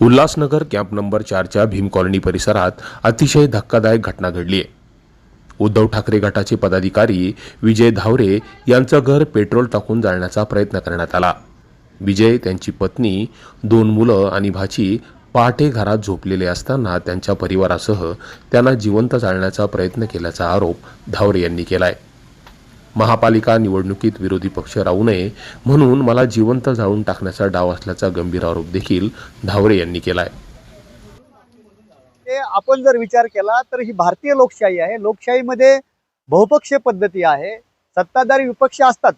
Ulhasnagar camp number 4च्या Bhim colony परिसरात अतिशय धक्कादायक घटना घडली आहे। उद्धव ठाकरे गटाचे पदाधिकारी विजय धावरे यांचं घर पेट्रोल टाकून जाळण्याचा प्रयत्न करण्यात आला। विजय, त्यांची पत्नी, 2 मुलं आणि भाची पहाटे घरात झोपलेले असताना त्यांच्या परिवारासह त्यांना जिवंत जाळण्याचा प्रयत्न केल्याचा आरोप धावरे यांनी केलाय। महापालिका निवडणुकीत विरोधी पक्ष राहू नये म्हणून मला जिवंत जाळून टाकण्याचा डाव असल्याचा गंभीर आरोप देखील धावरे यांनी केलाय। आपण जर विचार केला तर ही भारतीय लोकशाही आहे। लोकशाहीमध्ये बहुपक्षीय पद्धती आहे। सत्ताधारी विपक्ष असतात,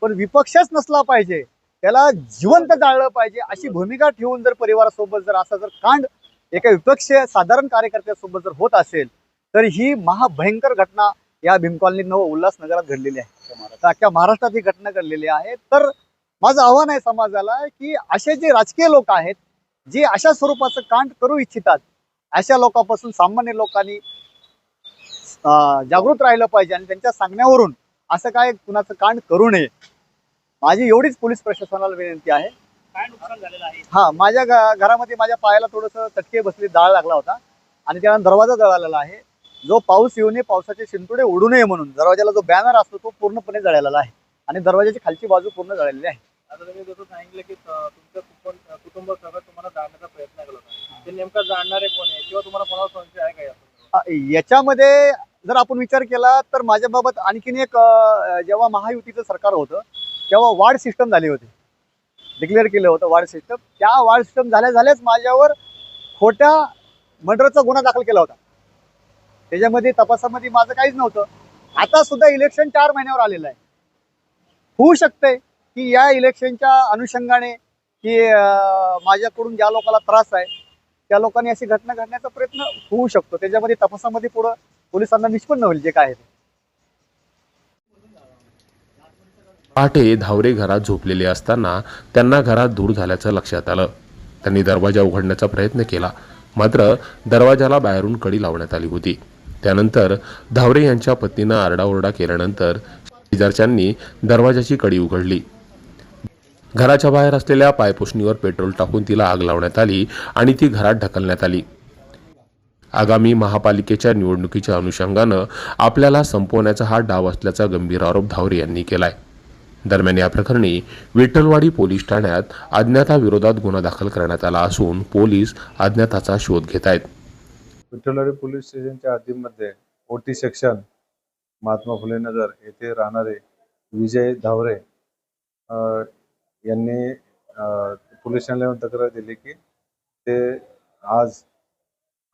पण विपक्षच नसला पाहिजे, त्याला जिवंत जाळलं पाहिजे अशी भूमिका ठेवून जर परिवारासोबत जर असा जर कांड एका विपक्षीय साधारण कार्यकर्त्यासोबत जर होत असेल तर ही महाभयंकर घटना या भीम कॉलनीत उल्हासनगरात घडलेली आहे। अख्ख्या महाराष्ट्रात ही घटना घडलेली आहे। तर माझं आव्हान आहे समाजाला की असे जे राजकीय लोक आहेत जे अशा स्वरूपाचं कांड करू इच्छितात, अशा लोकांपासून सामान्य लोकांनी जागृत राहिलं पाहिजे आणि त्यांच्या सांगण्यावरून असं काय कुणाचं कांड करू नये। माझी एवढीच पोलीस प्रशासनाला विनंती आहे। काय नुकसान झालेलं आहे? माझ्या घरामध्ये माझ्या पायाला थोडंसं चटके बसले, जाळ लागला होता आणि त्यानंतर दरवाजा जळालेला आहे। जो पाऊस येऊ नये, पावसाचे शिंतोडे उडू नये म्हणून दरवाजाला जो बॅनर असतो तो पूर्णपणे जळालेला आहे आणि दरवाजाची खालची बाजू पूर्ण जळालेली आहे। आता तुम्ही जसं सांगितलं की तुमचं कुटुंब सगळं तुम्हाला जाणण्याचा प्रयत्न केला होता, ते नेमकं जाणणारे कोण आहे किंवा तुम्हाला कोणावर संशय आहे का यात? याच्यामध्ये जर आपण विचार केला तर माझ्याबाबत आणखीन एक जेव्हा महायुतीचं सरकार होतं तेव्हा वार्ड सिस्टम झाली होती, डिक्लेअर केलं होतं वार्ड सिस्टम। त्या वार्ड सिस्टम झाल्याच माझ्यावर खोट्या मर्डरचा गुन्हा दाखल केला होता। त्याच्यामध्ये तपासामध्ये माझं काहीच नव्हतं। आता सुद्धा इलेक्शन 4 महिन्यावर आलेलं आहे। होऊ शकते की या इलेक्शनच्या अनुषंगाने की माझ्याकडून ज्या लोकांना त्रास आहे त्या लोकांनी अशी घटना घडण्याचा प्रयत्न होऊ शकतो। त्याच्यामध्ये तपासामध्ये पुढे पोलिसांना निष्पन्न होईल जे काय आहे ते। पहाटे धावरे घरात झोपलेले असताना त्यांना घरात धूर झाल्याचं लक्षात आलं। त्यांनी दरवाजा उघडण्याचा प्रयत्न केला, मात्र दरवाजाला बाहेरून कडी लावण्यात आली होती। त्यानंतर धावरे यांच्या पत्नीनं आरडाओरडा केल्यानंतर शेजारच्यांनी दरवाजाची कडी उघडली। घराच्या बाहेर असलेल्या पायपुसणीवर पेट्रोल टाकून तिला आग लावण्यात आली आणि ती घरात ढकलण्यात आली। आगामी महापालिकेच्या निवडणुकीच्या अनुषंगानं आपल्याला संपवण्याचा हा डाव असल्याचा गंभीर आरोप धावरे यांनी केलाय। दरम्यान या प्रकरणी विठ्ठलवाडी पोलीस ठाण्यात अज्ञाताविरोधात गुन्हा दाखल करण्यात आला असून पोलीस अज्ञाताचा शोध घेत आहेत। विठ्ठलवाडी पोलीस स्टेशनच्या हद्दीमध्ये ओटी सेक्शन महात्मा फुले नगर येथे राहणारे विजय धावरे यांनी पोलीस ठाण्याला तक्रार दिली की ते आज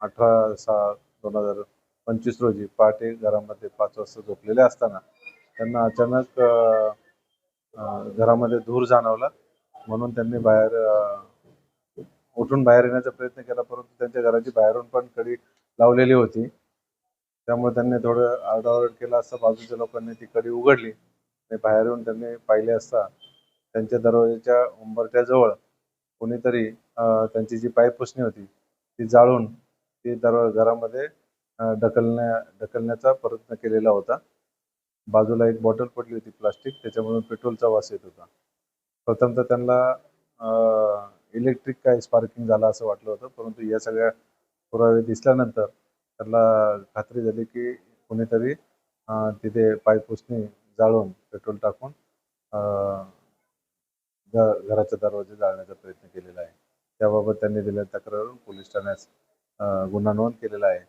18/6/2025 रोजी पहाटे घरामध्ये 5 वाजता झोपलेले असताना त्यांना अचानक घरामध्ये धूर जाणवला, म्हणून त्यांनी उठून बाहेर येण्याचा प्रयत्न केला, परंतु त्यांच्या घराची बाहेरून पण कडी लावलेली होती। त्यामुळे त्यांनी थोडं आरडाओरड केला असता बाजूच्या लोकांनी ती कडी उघडली आणि बाहेर येऊन त्यांनी पाहिले असता त्यांच्या दरवाजाच्या उंबरठ्याजवळ कोणीतरी त्यांची जी पायपुसणी होती ती जाळून ती घरामध्ये ढकलण्याचा प्रयत्न केलेला होता। बाजूला एक बॉटल पडली होती प्लास्टिक, त्याच्यामधून पेट्रोलचा वास येत होता। प्रथमतः त्यांना इलेक्ट्रिक काय स्पार्किंग झाला असं वाटलं होतं, परंतु या सगळ्या पुरावे दिसल्यानंतर त्यांना खात्री झाली की कोणीतरी तिथे पायपुसणी जाळून पेट्रोल टाकून घराचा दरवाजा जाळण्याचा प्रयत्न केलेला आहे। त्याबाबत त्यांनी दिलेल्या तक्रारीवरून पोलीस ठाण्यात गुन्हा नोंद केलेला आहे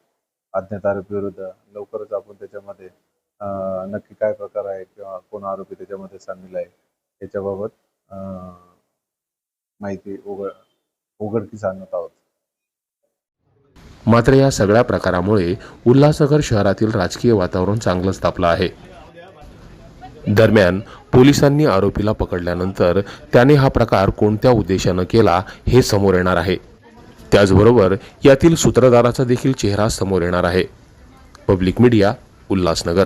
अज्ञात आरोपी विरुद्ध। लवकरच आपण त्याच्यामध्ये नक्की काय प्रकार आहे किंवा कोण आरोपी त्याच्यामध्ये सामील आहे याच्याबाबत माहिती उघडकीस आणत आहोत। मात्र या सगळ्या प्रकारामुळे उल्हासनगर शहरातील राजकीय वातावरण चांगलंच तापलं आहे। दरम्यान पोलिसांनी आरोपीला पकडल्यानंतर त्याने हा प्रकार कोणत्या उद्देशानं केला हे समोर येणार आहे। त्याचबरोबर यातील सूत्रधाराचा देखील चेहरा समोर येणार आहे। Public media, Ulhasnagar.